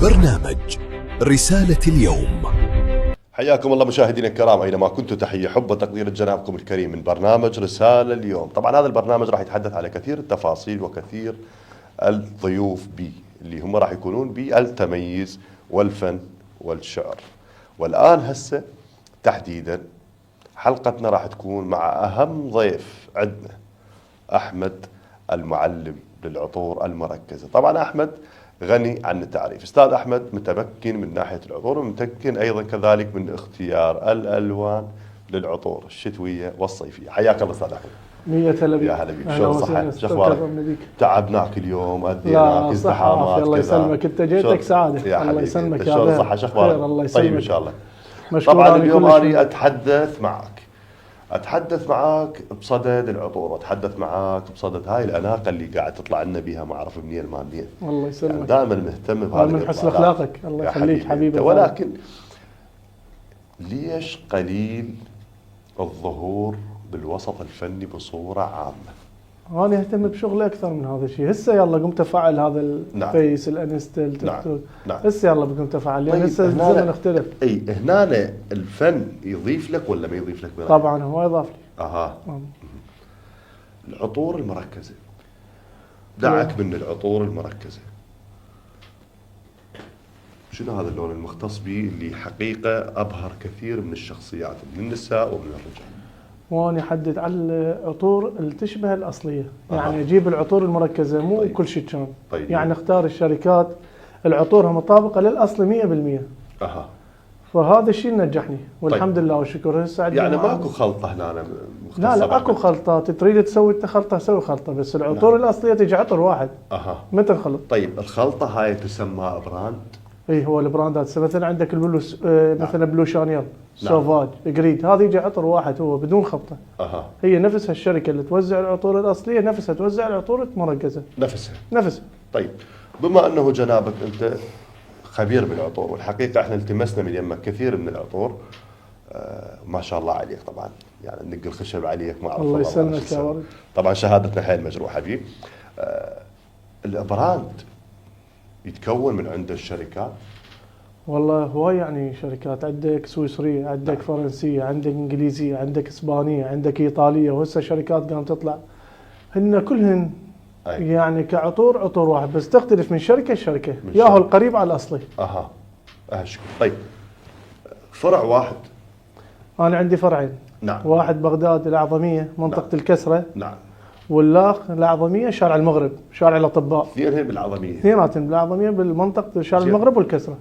برنامج رسالة اليوم. حياكم الله مشاهدينا الكرام اينما كنتم، تحيه حب وتقدير جنابكم الكريم من برنامج رسالة اليوم. طبعا هذا البرنامج راح يتحدث على كثير التفاصيل وكثير الضيوف بي اللي هم راح يكونون بالتميز والفن والشعر. والان هسه تحديدا حلقتنا راح تكون مع اهم ضيف عندنا، احمد المعلم للعطور المركزة. طبعا احمد غني عن التعريف. استاذ احمد متمكن من ناحيه العطور، ومتمكن ايضا كذلك من اختيار الالوان للعطور الشتويه والصيفيه. حياك الله استاذ احمد. مية هلا بك. يا هلا بك، شلون صحتك؟ شو اخبارك؟ تعبناك اليوم، اذيناك، لا ازدحامات، الله يسلمك، انت جيتك سعاده. الله يسلمك يا شلون صحة؟ شو اخبارك؟ الله يسلمك. طيب ان شاء الله. مشكور. طبعا اليوم انا اتحدث معك بصدد العطور، واتحدث معك بصدد هاي الاناقه اللي قاعد تطلع لنا بها، ما اعرف منين الماليه. الله يسلمك. يعني دائما مهتم بهذا من حسن اخلاقك. الله يخليك حبيبي. ولكن ليش قليل الظهور بالوسط الفني بصوره عامه؟ انا اهتم بشغلي اكثر من هذا الشيء. هسه يلا قمت افعل هذا الفيس الانستا التيك توك. هسه يلا قمت افعل، لان هسه الزمن اختلف. اي هنا الفن يضيف لك ولا ما يضيف لك؟ طبعا هو يضاف لي. العطور المركزه، دعك من العطور المركزه، شنو هذا اللون المختص به اللي حقيقه ابهر كثير من الشخصيات، من النساء ومن الرجال؟ وانا احدد على العطور اللي تشبه الاصليه. يعني اجيب العطور المركزه، مو طيب. كل شيء كان. طيب. يعني اختار الشركات العطورها مطابقه للاصل 100%. فهذا الشيء نجحني والحمد لله والشكر. هسه يعني ماكو خلطه هنا مختصه؟ لا اكو خلطات. تريد تسوي انت خلطه سوي خلطه، بس العطور الاصليه تجي عطر واحد. متى الخلط؟ طيب الخلطه هاي تسمى براند؟ اي هو البراندات. مثلا عندك البلو مثلا بلو شانيل، سوفاج، جريد، هذا يجي عطر واحد هو بدون خلطه. هي نفسها الشركه اللي توزع العطور الاصليه نفسها توزع العطور المركزه نفسها. طيب بما انه جنابك انت خبير بالعطور، والحقيقه احنا التمسنا من يمك كثير من العطور، ما شاء الله عليك. طبعا يعني نق الخشب عليك، ما اعرف. الله يسلمك يا ولد. طبعا شهادتنا حيل مجروحه بيه. البراند يتكون من عند الشركات؟ والله هواي يعني شركات. عندك سويسريه، عندك فرنسيه، عندك انجليزيه، عندك اسبانيه، عندك ايطاليه، وهسه شركات قام تطلع هن كلهن يعني كعطور عطور واحد، بس تختلف من شركه لشركه، ياهو القريب على الاصلي. شكرا. طيب فرع واحد؟ انا عندي فرعين. واحد بغداد الاعظميه منطقه الكسره. واللاخ الاعظميه شارع المغرب، شارع الاطباء. اثنين بالعظميه؟ اثنيناتهم بالاعظميه بالمنطقه شارع المغرب والكسره.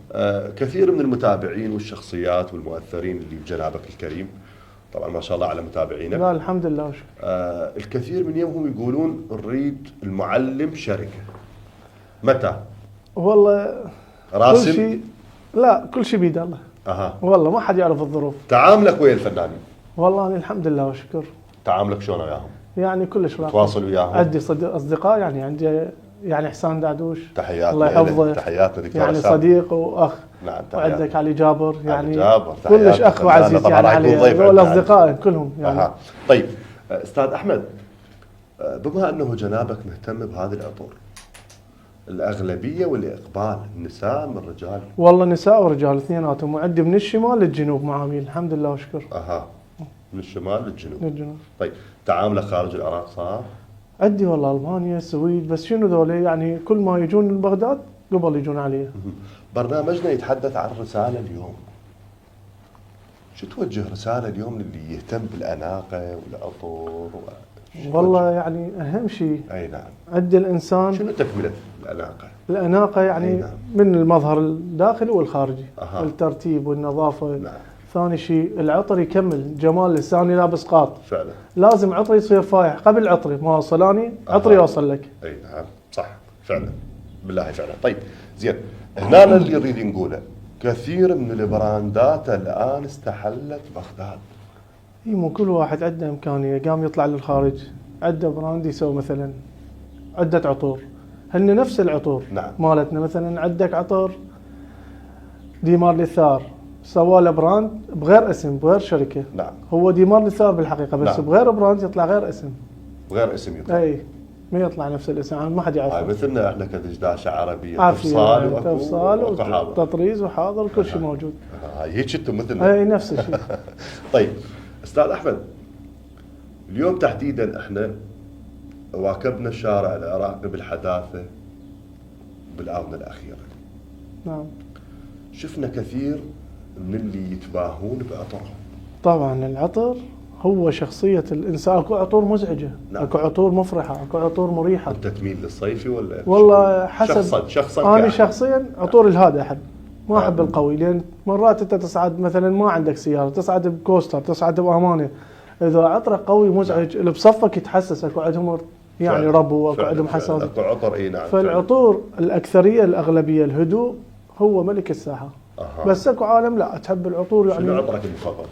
كثير من المتابعين والشخصيات والمؤثرين اللي بجنابك الكريم، طبعا ما شاء الله على متابعينك. لا الحمد لله وشكرا. الكثير من يومهم يقولون نريد المعلم شركه. متى؟ والله راسم؟ كل شيء، لا كل شيء بيد الله. والله ما حد يعرف الظروف. تعاملك ويا الفنانين؟ والله أنا الحمد لله وشكر. تعاملك شلون وياهم؟ يعني كلش راقي. تواصل وياهم؟ عندي اصدقاء، يعني عندي يعني حسان دعدوش، تحياتنا الله يحفظه، تحياتنا دكتور يعني صديق واخ. نعم. وعندك علي جابر، يعني جابر كلش اخ وعزيز يعني علي، هذول اصدقائي كلهم يعني. طيب استاذ احمد، بما انه جنابك مهتم بهذه العطور، الاغلبيه والاقبال النساء من الرجال؟ والله نساء ورجال اثنيناتهم، وعندي من الشمال للجنوب معاميل الحمد لله وشكر. من الشمال للجنوب. طيب تعاملك خارج العراق صار؟ عندي والله المانيا، السويد، بس شنو ذولي يعني كل ما يجون من بغداد قبل يجون علي. برنامجنا يتحدث عن رساله اليوم. شو توجه رساله اليوم للي يهتم بالاناقه والعطور والله يعني اهم شيء اي نعم عند الانسان شنو تكمله الاناقه؟ الاناقه يعني نعم. من المظهر الداخلي والخارجي. الترتيب والنظافه. نعم. ثاني شيء العطر يكمل جمال لساني لابس قاط. فعلا لازم عطري يصير فايح قبل عطري ما وصلاني عطري يوصل لك. اي نعم صح فعلا بالله فعلا. طيب زين، هنا اللي نريد نقوله كثير من البراندات الان استحلت بغداد. اي مو كل واحد عنده امكانيه قام يطلع للخارج عنده براند يسوي مثلا عده عطور هن نفس العطور. نعم. مالتنا مثلا عندك عطر ديمار للثار سوى له براند بغير اسم بغير شركه. نعم. هو ديمار للثار بالحقيقه، بس نعم. بغير براند يطلع غير اسم. بغير اسم يطلع. اي ما يطلع نفس الاسم، ما حد يعرف. هاي مثلنا احنا كدشداشه عربيه، عافية، تفصال واكو حاضر، وتطريز وحاضر، كل شيء موجود. هاي هيك انتم مثلنا. اي نفس الشيء. طيب استاذ احمد، اليوم تحديدا احنا واكبنا الشارع العراقي بالحداثه بالاونه الاخيره. نعم. شفنا كثير من اللي يتباهون بعطرهم. طبعا العطر هو شخصية الإنسان. أكو عطور مزعجة، نعم. أكو عطور مفرحة، أكو عطور مريحة. أنت تميل للصيفي ولا؟ والله حسب. شخصا أنا كأحد. شخصيا عطور الهادئ أحب، ما أحب القوي، لأن مرات أنت تصعد مثلا ما عندك سيارة، تصعد بكوستر، تصعد بأمانة، إذا عطرك قوي مزعج اللي بصفك يتحسس. أكو عندهم يعني فعلا. ربو، أكو عندهم حساسية. أكو عطر إي نعم. فالعطور الأكثرية الأغلبية الهدوء هو ملك الساحة. أها. بس أكو عالم لا تحب العطور يعني. شنو عطرك المفضل؟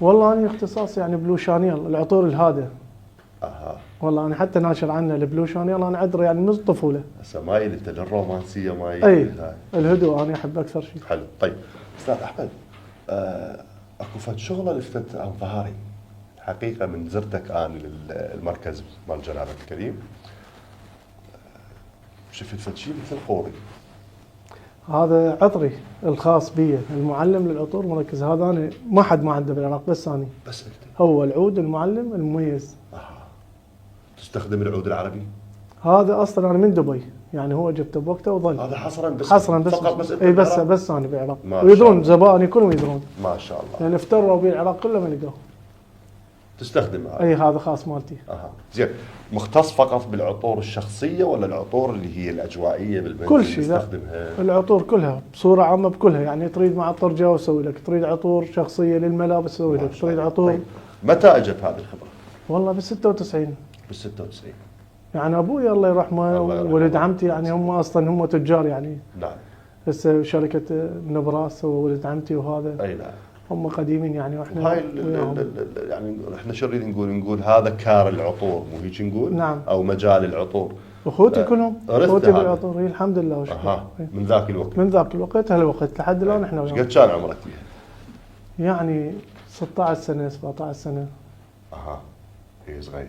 والله أنا اختصاصي يعني بلو شانيل، العطور الهادئ. اها. والله انا حتى ناشر عنه البلو شانيل، انا عذره يعني من الطفوله. هسه مايل انت للرومانسيه مايل. اي الهدوء انا احب اكثر شيء. حلو. طيب استاذ احمد، اكو فد شغله لفتت انظاري حقيقه من زرتك انا للمركز مال جنابك الكريم، شفت فد شيء مثل قوري. هذا عطري الخاص بي، المعلم للعطور مركز. هذا انا ما حد ما عنده بالعراق، بس اني. بس انت. هو العود المعلم المميز. تستخدم العود العربي؟ هذا اصلا انا من دبي، يعني هو جبته بوقته وظل. هذا حصرا بس. حصرا بس. فقط بس انت اي بس بالعراق؟ بس انا بالعراق. ما ويدرون زبائني كلهم يدرون. ما شاء الله. يعني افتروا بالعراق كله ما لقوه. تستخدم هذا؟ اي هذا خاص مالتي. اها زين. مختص فقط بالعطور الشخصيه ولا العطور اللي هي الاجوائيه بالمنزل كل شيء. تستخدمها؟ العطور كلها بصوره عامه بكلها، يعني تريد معطر جو اسوي لك، تريد عطور شخصيه للملابس اسوي لك، تريد عطور. طيب. متى اجت هذه الخبره؟ والله بال 96. بال 96. يعني ابوي الله يرحمه وولد عمتي يعني هم اصلا هم تجار يعني. نعم. هسه شركه نبراس هو ولد عمتي وهذا. اي نعم. هم قديمين يعني واحنا هاي يعني احنا شو نريد نقول هذا كار العطور مو هيك نقول؟ نعم. او مجال العطور. اخوتي كلهم اخوتي هذا. بالعطور. الحمد لله وشكرا. من ذاك الوقت. من ذاك الوقت هالوقت لحد الان احنا ايش وياهم. قد كان عمرك فيها؟ يعني 16 سنه 17 سنه. اها. هي صغير.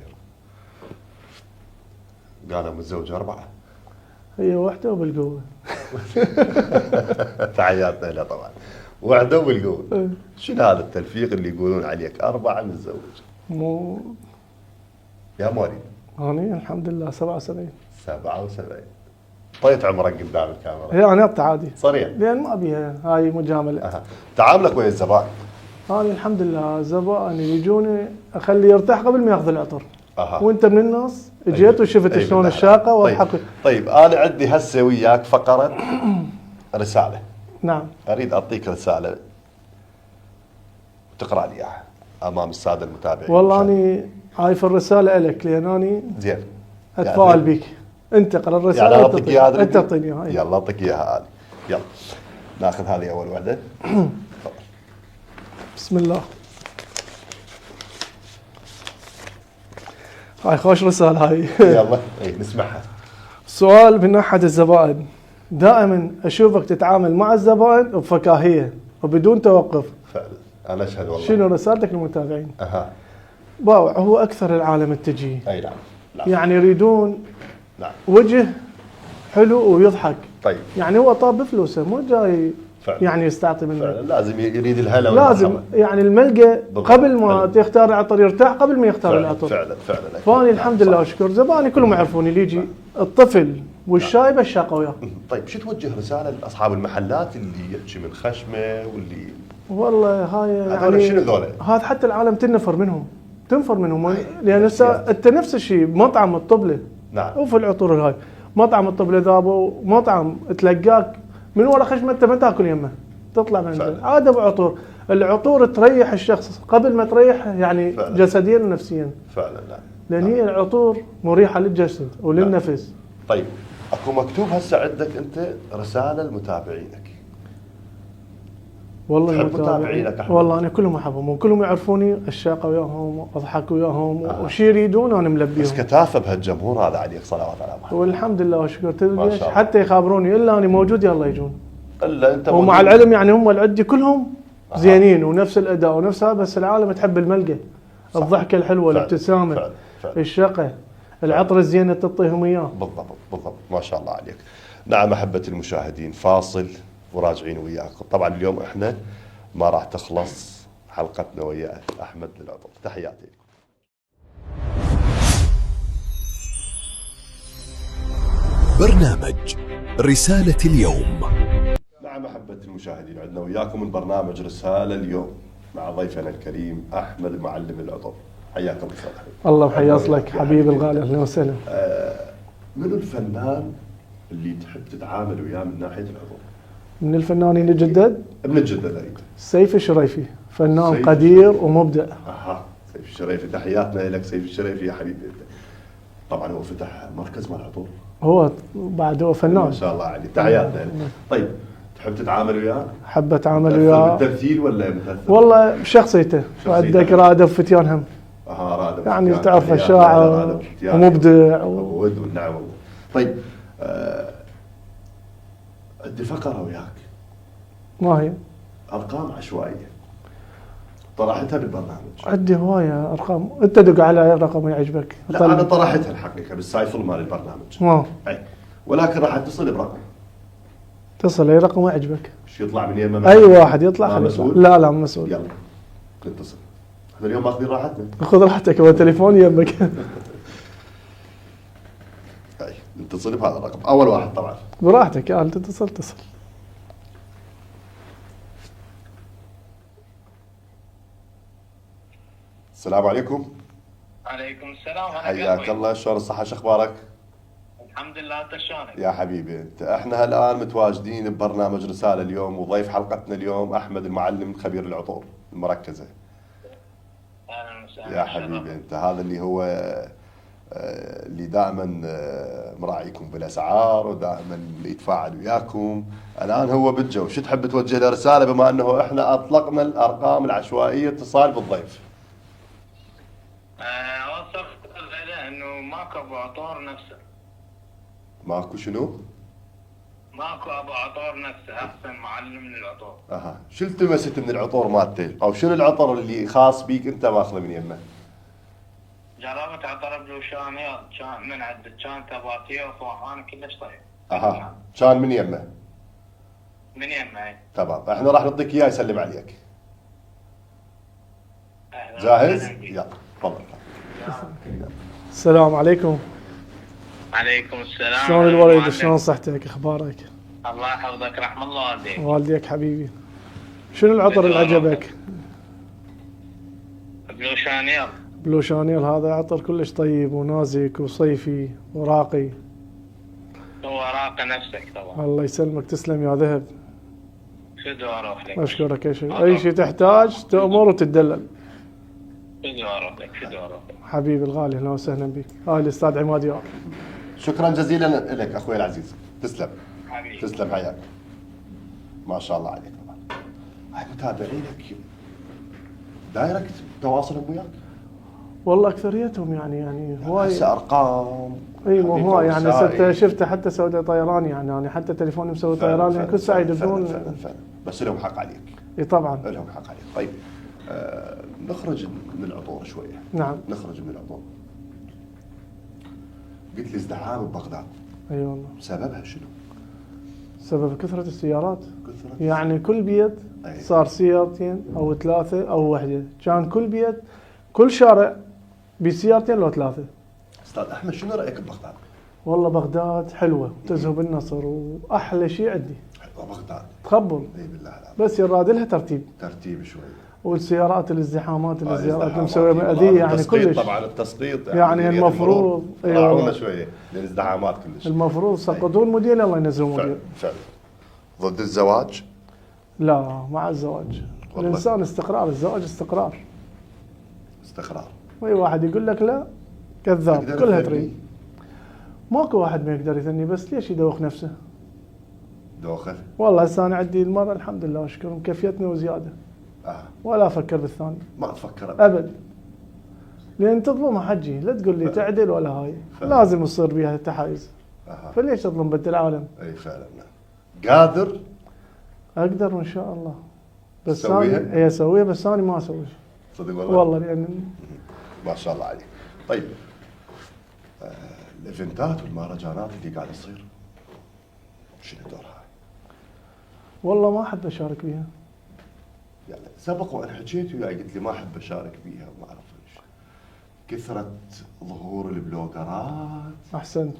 قالوا متزوج 4. هي وحده وبالقوه. تحياتنا له طبعا. وحده وبالقوه. شنو هذا التلفيق اللي يقولون عليك 4 متزوج؟ مو يا مواليد؟ أنا الحمد لله 77. 77. طيت عمرك قدام الكاميرا. هي أنا عادي. صريح. لأن ما أبيها هاي مجاملة. تعاملك ويا الزبائن. أنا الحمد لله زبائن يجوني أخليه يرتاح قبل ما ياخذ العطر. أها. وأنت من الناس جيت وشفت شلون الشاقة واضحك. طيب أنا عندي هسه وياك فقرة رسالة. نعم. أريد أعطيك رسالة تقرأ لي إياها أمام السادة المتابعين. والله أنا هاي في الرسالة لك، لأن أنا زين أتفاعل يعني بيك. أنت اقرأ الرسالة. يعني أعطيك إياها. أنت تعطيني إياها. يلا أعطيك إياها هذه. يلا ناخذ هذه أول وحدة. بسم الله. هاي خوش رسالة هاي. يلا اي نسمعها. سؤال من أحد الزبائن: دائما أشوفك تتعامل مع الزبائن بفكاهية وبدون توقف. فعلا أنا أشهد والله. شنو رسالتك للمتابعين؟ أها. باوع هو أكثر العالم التجي. أي نعم. نعم. يعني يريدون نعم. وجه حلو ويضحك. طيب. يعني هو طاب بفلوسه مو جاي فعلا. يعني يستعطي منه. فعلا لازم يريد الهلا لازم والمرحبا. يعني الملقى قبل ما حلو. تختار العطر يرتاح قبل ما يختار فعلا. العطر. فعلا فعلا. فاني الحمد لله واشكر زبائني كلهم يعرفوني اللي يجي الطفل والشايب الشاقه وياه. طيب شو توجه رسالة لأصحاب المحلات اللي يحكي من خشمه واللي والله هاي هذول يعني شنو ذولا؟ هذا حتى العالم تنفر منهم لان هسه انت نفس الشيء مطعم الطبله. نعم. وفي العطور الهاي مطعم الطبله ذابو مطعم تلقاك من ورا خشمه انت ما تاكل يمه تطلع من عاد ابو عطور. العطور تريح الشخص قبل ما تريح يعني فعلا. جسديا ونفسيا. فعلا. نعم. لان هي العطور مريحه للجسد وللنفس. طيب اكو مكتوب هسه عندك انت رسالة لمتابعينك. والله تحب متابعينك أحمد؟ والله انا كلهم احبهم وكلهم يعرفوني الشاقه وياهم واضحك وياهم وشي يريدون انا ملبيهم. بس كثافة بهالجمهور هذا عليك صلوات على محمد. والحمد لله وشكر. تدري ما شاء ليش؟ الله. حتى يخابروني الا اني موجود يلا يجون. الا انت ومع موجود. العلم يعني هم اللي عندي كلهم زينين ونفس الاداء ونفس هذا، بس العالم تحب الملقى، الضحكه الحلوه، فعلا. الابتسامه، فعلا. فعلا. الشقه، العطر الزينه تعطيهم اياه. بالضبط بالضبط، ما شاء الله عليك. نعم أحبة المشاهدين، فاصل وراجعين وياكم. طبعا اليوم احنا ما راح تخلص حلقتنا ويا أحمد للعطر. تحياتي لكم. برنامج رسالة اليوم. نعم أحبة المشاهدين، عندنا وياكم من برنامج رسالة اليوم مع ضيفنا الكريم أحمد المعلم للعطر. حياكم الله. الله محيص لك حبيبي الغالي، اهلا وسهلا. منو الفنان اللي تحب تتعامل وياه من ناحية العطر؟ من الفنانين الجدد من الجدة أريد. سيف الشريفي، فنان سيف قدير ومبدع. اها، سيف الشريفي، تحياتنا لك سيف الشريفي يا حبيبي. طبعا هو فتح مركز مال العطور. هو بعد هو فنان ما شاء الله عليه، تحياتنا لك. طيب تحب تتعامل وياه؟ حب اتعامل متأثر وياه بالتمثيل ولا متأثر؟ والله بشخصيته. عندك رادب فتيان هم، اها رادب يعني فتيان، تعرف تحياتنا شاعر لرادب فتيان. ومبدع ود والنعم. طيب عندي فقرة وياك، ما هي؟ ارقام عشوائية طرحتها بالبرنامج. عندي هوايه ارقام، انت دق على رقم يعجبك. لا انا طرحتها الحقيقة بالسايفل مال البرنامج. ما اي، ولكن راح اتصل برقم. تصل اي رقم يعجبك، ايش يطلع من يمه؟ اي واحد يطلع ما خليه مسؤول؟ يطلع. لا لا مو مسؤول. يلا نتصل. احنا اليوم ماخذين راحتنا. خذ راحتك، هو تليفون يمك. اي نتصل بهذا الرقم، اول واحد طبعا. براحتك يا تتصل تصل. السلام عليكم. عليكم السلام. حياك الله، شلون الصحة، شو اخبارك؟ الحمد لله، انت شلونك؟ يا حبيبي انت، احنا الان متواجدين ببرنامج رسالة اليوم، وضيف حلقتنا اليوم احمد المعلم خبير العطور المركزة. اهلا وسهلا. يا حبيبي انت، هذا اللي هو اللي دائما مراعيكم بالاسعار ودائما يتفاعل وياكم. الان هو بالجو، شو تحب توجه له رسالة بما انه احنا اطلقنا الارقام العشوائية اتصال بالضيف؟ اوصف له انه ماكو ابو عطور نفسه. ماكو شنو؟ ماكو ابو عطور نفسه، احسن معلم للعطور. اها، شو التمست من العطور مالته؟ او شنو العطر اللي خاص بيك انت ماخذه من يمه؟ جربت عطر بلوشانيل، كان من عندك، كان تباتيه وفوحان كلش طيب. اها، كان من يمه. من يمه. تمام، احنا راح نعطيك اياه يسلم عليك. أهلاً جاهز؟ وسهلاً بك. يلا تفضل. السلام عليكم. عليكم السلام. شلون الولد، معلم. شلون صحتك، اخبارك؟ الله يحفظك، رحم الله والديك. والديك حبيبي. شنو العطر اللي عجبك؟ بلوشانيل. بلو شانيل، هذا عطر كلش طيب ونازك وصيفي وراقي. هو راقي نفسك طبعا. الله يسلمك، تسلم يا ذهب. شدوا اروح لك. اشكرك يا شيخ، اي شيء تحتاج تأمر وتدلل. شدوا اروح لك، شدوا اروح لك. حبيبي الغالي، اهلا وسهلا بك. هاي الاستاذ عماد يار. شكرا جزيلا لك اخوي العزيز، تسلم. حبيبي. تسلم، حياك. ما شاء الله عليك طبعا. هاي متابعينك دايركت تواصلهم وياك؟ والله اكثريتهم يعني هواي. هسه ارقام. اي مو هو يعني وسائل. شفته حتى سوي طيران، يعني حتى تليفوني مسوي فعلاً، طيران، فعلاً، يعني كل ساعه فعلاً، يدزون. فعلاً، فعلاً. بس لهم حق عليك. اي طبعا. لهم حق عليك. طيب نخرج من العطور شويه. نعم. نخرج من العطور. قلت لي ازدحام ببغداد، اي والله. سببها شنو؟ سبب كثره السيارات، كثرة. يعني كل بيت أي. صار سيارتين او ثلاثه او وحده، كان كل بيت كل شارع بسيارتين لو ثلاثه. استاذ احمد، شنو رايك ببغداد؟ والله بغداد حلوه وتزهو بالنصر، واحلى شيء عندي حلوه بغداد. تخبل، اي بالله العظيم. بس يراد لها ترتيب، ترتيب شوي. والسيارات الازدحامات الزيارات اللي الازدحامات. مسويه مأذيه يعني التسقيط كلش. طبعا التسقيط يعني مديرية المفروض المرور أيوة. راعونا شويه للازدحامات كلش. المفروض سقطون مدير، الله ينزلون فعلا مدير. فعلا. ضد الزواج؟ لا، مع الزواج. والله. الانسان استقرار، الزواج استقرار. استقرار. اي واحد يقول لك لا كذاب، تقدر كلها تثني؟ تريد. ماكو واحد ما يقدر يثني، بس ليش يدوخ نفسه؟ دوخه. والله هسه انا عندي المرة الحمد لله واشكر مكفيتني وزياده، ولا افكر بالثاني ما تفكر أبداً. ابد. لان تظلمها حجي، لا تقول لي تعدل ولا هاي، فعلا. لازم يصير بيها تحايز. فليش تظلم بنت العالم؟ اي فعلا. قادر. اقدر وان شاء الله، بس تسويها؟ انا هي اسويها، بس انا ما اسوي. صدق والله. والله لان ما شاء الله عليك. طيب الايفنتات والمهرجانات اللي قاعده تصير شنو دورها؟ والله ما احب اشارك بيها. يعني سبق وانا حكيت وياي قلت لي ما احب اشارك بيها وما اعرف ايش. كثره ظهور البلوجرات. احسنت.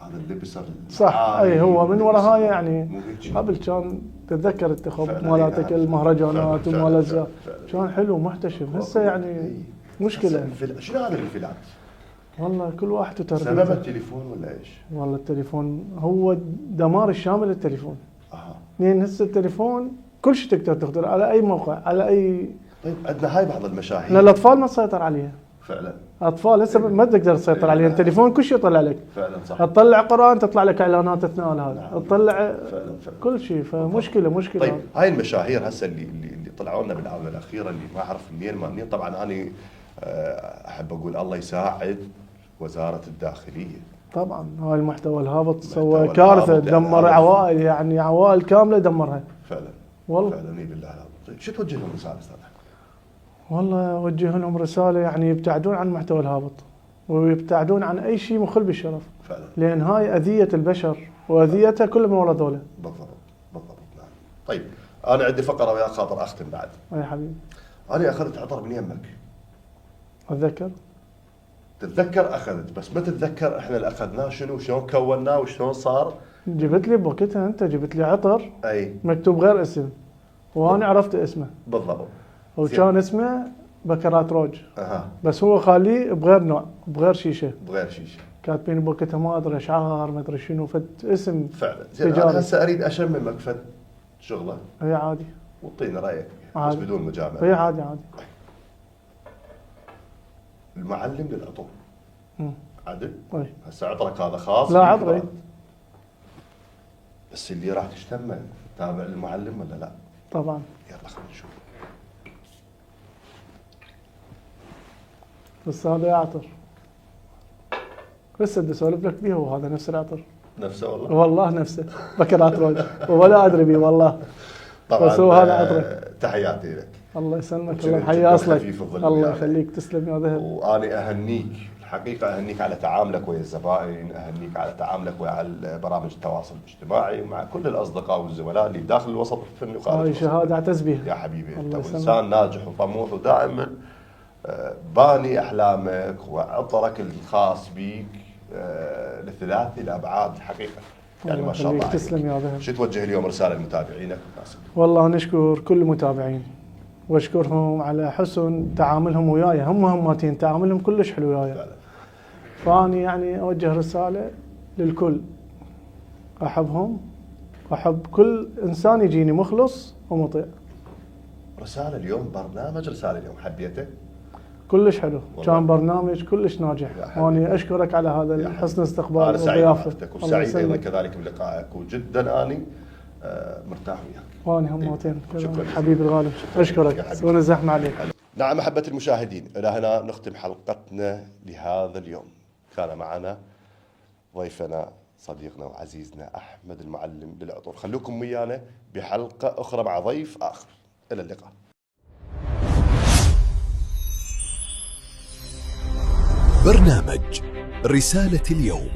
هذا اللبس صح، اي هو من وراء هاي مو يعني هيك. قبل كان تتذكر انت فعلاً، مالاتك فعلاً، المهرجانات فعلاً، ومالازيا فعلاً. كان حلو محتشم. هسه يعني مشكله. شنو هذا الانفلات؟ والله كل واحد سبب وتربيته. التليفون ولا ايش؟ والله التليفون هو دمار الشامل للتليفون. اها. لان هسه التليفون كل شيء تقدر تختار على اي موقع على اي. طيب عندنا هاي بعض احنا المشاهير الاطفال ما تسيطر عليها. فعلا اطفال هسه ما تقدر تسيطر عليها، التليفون كل شيء يطلع لك. فعلا صح. تطلع قران تطلع لك اعلانات اثناء هذا، تطلع فعلا. كل شيء، فمشكله. طيب هاي المشاهير هسه اللي طلعوا لنا بالاونه الاخيره اللي ما اعرف منين طبعا انا احب اقول الله يساعد وزاره الداخليه. طبعا هاي المحتوى الهابط المحتوى سوى الهابط كارثه، يعني دمر هذا- عوائل، يعني عوائل كامله دمرها. فعلا والله فعلا اي بالله. طيب شو توجه لهم رساله استاذ؟ والله اوجه لهم رساله يعني يبتعدون عن المحتوى الهابط ويبتعدون عن اي شيء مخل بالشرف، فعلا لان هاي اذيه البشر واذيتها كل من ورا ذولا. بالضبط نعم. طيب انا عندي فقره ويا خاطر اختم بعد. اي حبيبي انا اخذت عطر من يمك. اتذكر. تتذكر اخذت، بس ما تتذكر احنا اللي اخذناه شنو، شلون كوناه وشلون صار. جبت لي بوقتها انت جبت لي عطر اي مكتوب غير اسم وانا عرفت اسمه، بالضبط. وكان اسمه بكرات روج، اها بس هو خاليه بغير نوع بغير شيشه، بغير شيشه. كاتبين بوقتها ما ادري اشعار ما ادري شنو فد اسم فعلا. زين تجاري. انا هسه اريد اشممك فد شغله هي عادي. وطينا رايك بس عادي. بدون مجامله. هي عادي عادي. المعلم للعطور مم. عدل. طيب. هسه عطرك هذا خاص لا بيك عطري. بعد. بس اللي راح تشتمه تابع المعلم ولا لا؟ طبعا. يلا خلينا نشوف. بس هذا عطر لسه بدي اسولف لك بيه، وهذا نفس العطر. نفسه والله. والله نفسه بكرات روج ولا ادري بيه والله. طبعا بس هو هذا عطرك. تحياتي لك. الله يسلمك، وجبت الله يحيي جداً اصلك. خفيف الظل الله ويانا. يخليك، تسلم يا ذهب. واني اهنيك الحقيقه، اهنيك على تعاملك ويا الزبائن، اهنيك على تعاملك ويا برامج التواصل الاجتماعي ومع كل الاصدقاء والزملاء اللي داخل الوسط الفني وخارج هاي الوسط. شهاده اعتز بها. يا حبيبي انت الله يسلمك. انسان ناجح وطموح ودائما باني احلامك وعطرك الخاص بيك لثلاث الابعاد الحقيقه. يعني الله ما شاء الله يخليك، عليك. تسلم يا ذهب. شو توجه اليوم رساله لمتابعينك والناس؟ والله نشكر كل المتابعين واشكرهم على حسن تعاملهم وياي، هم هماتين تعاملهم كلش حلو وياي. فعلا. فاني يعني اوجه رساله للكل، احبهم واحب كل انسان يجيني مخلص ومطيع. رساله اليوم، برنامج رساله اليوم حبيته؟ كلش حلو، والله. كان برنامج كلش ناجح، يا حبيبي. واني اشكرك على هذا يا حسن حبيبي. استقبال انا سعيد وضيافتك. بمعرفتك الله وسعيد ايضا يسلمك. كذلك بلقائك، وجدا اني مرتاح وياك. واني هماتين شكراً. حبيبي الغالي، يا اشكرك حبيبي. وانا زحمه عليك. نعم أحبة المشاهدين، إلى هنا نختم حلقتنا لهذا اليوم. كان معنا ضيفنا صديقنا وعزيزنا أحمد المعلم للعطور. خلوكم ويانا بحلقة أخرى مع ضيف آخر. إلى اللقاء. برنامج رسالة اليوم.